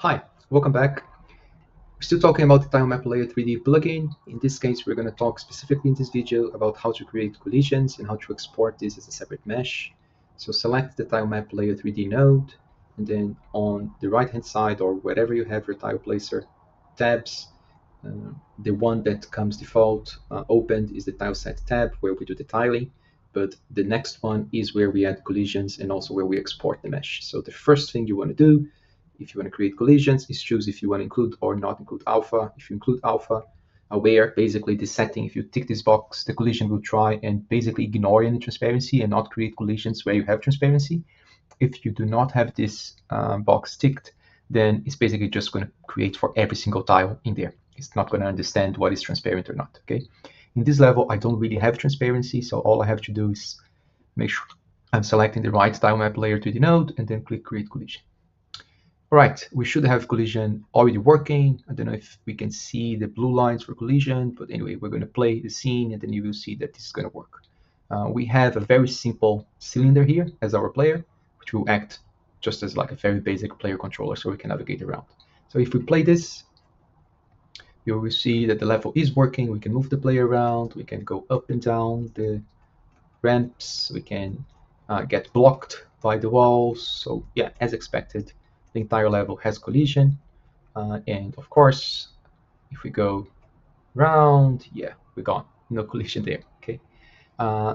Hi, welcome back. We're still talking about the TileMapLayer3D plugin. In this case, we're going to talk specifically in this video about how to create collisions and how to export this as a separate mesh. So select the TileMapLayer3D node, and then on the right-hand side or wherever you have your tile placer tabs, the one that comes default opened is the tileset tab where we do the tiling, but the next one is where we add collisions and also where we export the mesh. So the first thing you want to do if you want to create collisions is choose if you want to include or not include alpha. If you include alpha, aware, basically the setting, if you tick this box, the collision will try and basically ignore any transparency and not create collisions where you have transparency. If you do not have this box ticked, then it's basically just going to create for every single tile in there. It's not going to understand what is transparent or not, okay? In this level, I don't really have transparency, so all I have to do is make sure I'm selecting the right tile map layer 3D node and then click create collision. All right, we should have collision already working. I don't know if we can see the blue lines for collision, but anyway, we're going to play the scene and then you will see that this is going to work. We have a very simple cylinder here as our player, which will act just as like a very basic player controller so we can navigate around. So if we play this, you will see that the level is working. We can move the player around. We can go up and down the ramps. We can get blocked by the walls. So yeah, as expected, the entire level has collision. And of course, if we go round, yeah, we're gone. No collision there, okay?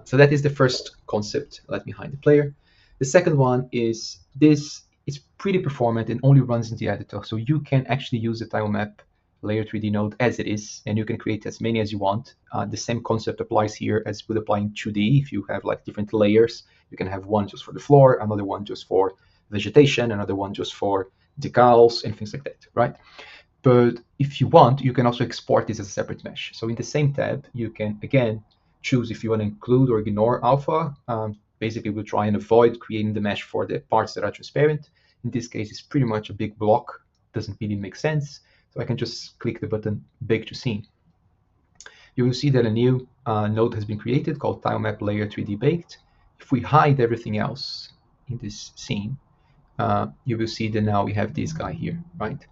So that is the first concept left behind the player. The second one is this is pretty performant and only runs in the editor. So you can actually use the tilemap layer 3D node as it is, and you can create as many as you want. The same concept applies here as would apply in 2D. If you have like different layers, you can have one just for the floor, another one just for vegetation, another one just for decals and things like that, right? But if you want, you can also export this as a separate mesh. So in the same tab, you can, again, choose if you want to include or ignore alpha. Basically, we'll try and avoid creating the mesh for the parts that are transparent. In this case, it's pretty much a big block. Doesn't really make sense. So I can just click the button Bake to Scene. You will see that a new node has been created called TileMapLayer3D Baked. If we hide everything else in this scene, you will see that now we have this guy here, right?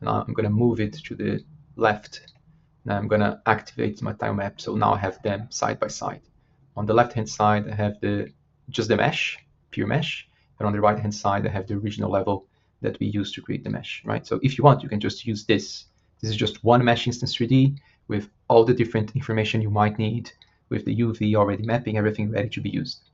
Now I'm going to move it to the left. Now I'm going to activate my tile map. So now I have them side by side. On the left-hand side, I have just the mesh, pure mesh. And on the right-hand side, I have the original level that we used to create the mesh, right? So if you want, you can just use this. This is just one mesh instance 3D with all the different information you might need with the UV already mapping everything ready to be used.